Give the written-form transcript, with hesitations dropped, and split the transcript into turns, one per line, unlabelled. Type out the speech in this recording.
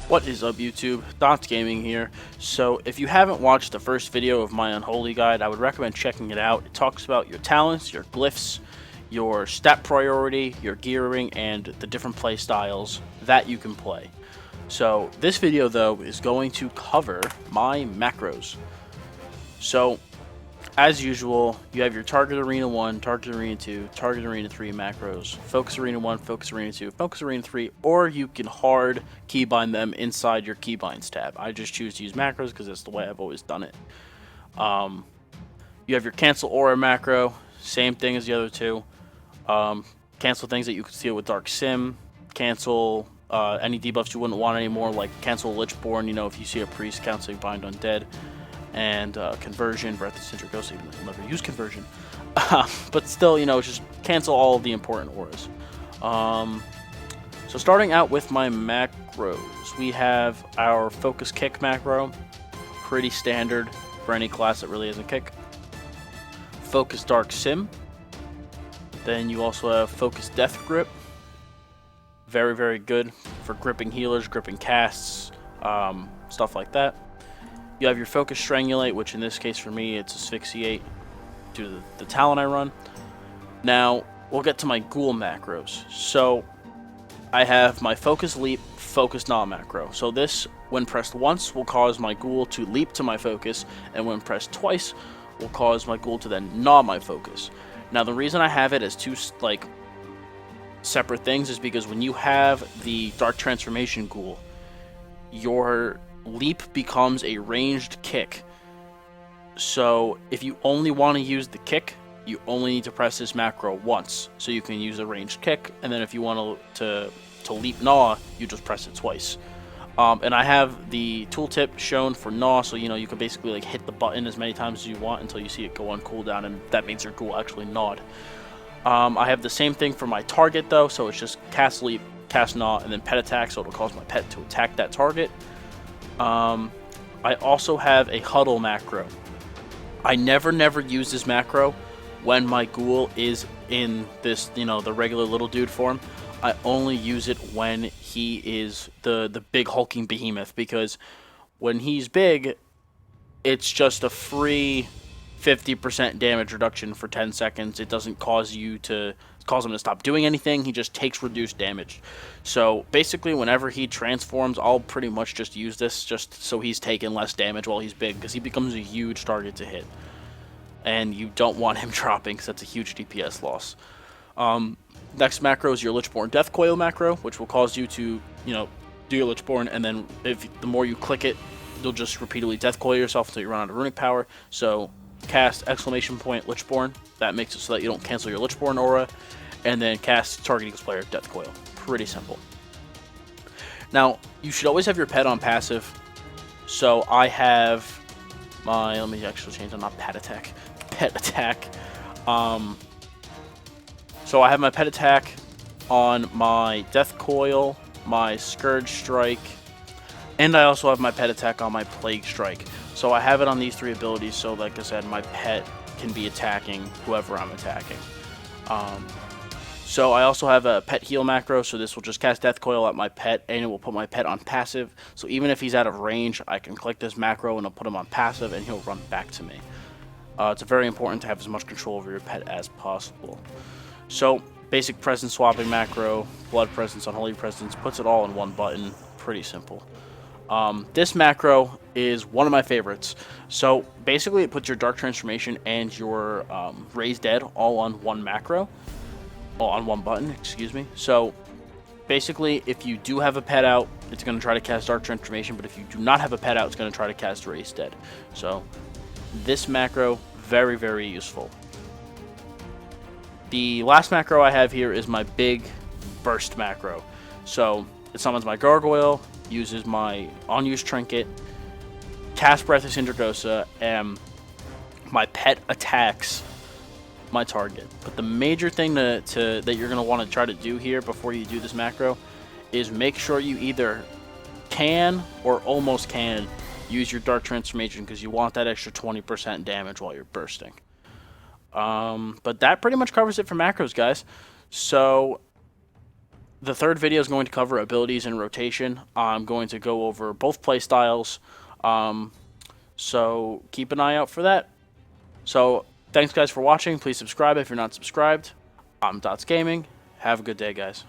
What is up, YouTube? Dottz Gaming here. So if you haven't watched the first video of my Unholy guide, I would recommend checking it out. It talks about your talents, your glyphs, your stat priority, your gearing, and the different play styles that you can play. So this video though is going to cover my macros. So as usual, you have your Target Arena 1, Target Arena 2, Target Arena 3 macros, Focus Arena 1, Focus Arena 2, Focus Arena 3, or you can hard keybind them inside your keybinds tab. I just choose to use macros because that's the way I've always done it. You have your Cancel Aura macro, same thing as the other two. Cancel things that you can steal with Dark Sim, cancel any debuffs you wouldn't want anymore, like cancel Lichborn, you know, if you see a priest, cancel Bind Undead. And conversion, Breath of Cinder Ghost, even though you'll never use conversion. But still, you know, just cancel all of the important auras. So starting out with my macros, we have our Focus Kick macro, pretty standard for any class that really isn't kick. Focus Dark Sim. Then you also have Focus Death Grip. Very, very good for gripping healers, gripping casts, stuff like that. You have your Focus Strangulate, which in this case for me, it's Asphyxiate due to the talent I run. Now, we'll get to my Ghoul macros. So, I have my Focus Leap, Focus Gnaw macro. So this, when pressed once, will cause my Ghoul to leap to my focus, and when pressed twice, will cause my Ghoul to then gnaw my focus. Now, the reason I have it as two, separate things is because when you have the Dark Transformation Ghoul, your leap becomes a ranged kick. So if you only want to use the kick, you only need to press this macro once. So you can use a ranged kick, and then if you want to leap gnaw, you just press it twice. And I have the tooltip shown for gnaw, so you know you can basically hit the button as many times as you want until you see it go on cooldown, and that means your ghoul actually gnawed. I have the same thing for my target though, so it's just cast leap, cast gnaw, and then pet attack, so it'll cause my pet to attack that target. I also have a huddle macro. I never use this macro when my ghoul is in this, you know, the regular little dude form. I only use it when he is the big hulking behemoth, because when he's big, it's just a free 50% damage reduction for 10 seconds. It doesn't cause him to stop doing anything. He just takes reduced damage. So basically, whenever he transforms, I'll pretty much just use this just so he's taking less damage while he's big, because he becomes a huge target to hit. And you don't want him dropping, because that's a huge DPS loss. Next macro is your Lichborn Death Coil macro, which will cause you to, you know, do your Lichborn, and then the more you click it, you'll just repeatedly Death Coil yourself until you run out of runic power. So cast exclamation point Lichborn. That makes it so that you don't cancel your Lichborn aura, and then cast target equals player Death Coil. Pretty simple. Now, you should always have your pet on passive. So I have my, let me actually change, I'm not pet attack. Pet attack. So I have my pet attack on my Death Coil, my Scourge Strike, and I also have my pet attack on my Plague Strike. So I have it on these three abilities, so like I said, my pet can be attacking whoever I'm attacking. So I also have a pet heal macro, so this will just cast Death Coil at my pet, and it will put my pet on passive. So even if he's out of range, I can click this macro and I'll put him on passive, and he'll run back to me. It's very important to have as much control over your pet as possible. So basic presence swapping macro, Blood Presence, Unholy Presence, puts it all in one button. Pretty simple. This macro is one of my favorites. So basically it puts your Dark Transformation and your Raise Dead all on one macro. On one button, excuse me. So basically, if you do have a pet out, it's going to try to cast Dark Transformation, but if you do not have a pet out, it's going to try to cast Raise Dead. So this macro, very, very useful. The last macro I have here is my big burst macro. So it summons my Gargoyle, uses my unused trinket, cast Breath of Sindragosa, and my pet attacks my target. But the major thing that you're going to want to try to do here before you do this macro is make sure you either can or almost can use your Dark Transformation, because you want that extra 20% damage while you're bursting. But that pretty much covers it for macros, guys. So the third video is going to cover abilities and rotation. I'm going to go over both playstyles. So keep an eye out for that. So thanks, guys, for watching. Please subscribe if you're not subscribed. I'm Dottz Gaming. Have a good day, guys.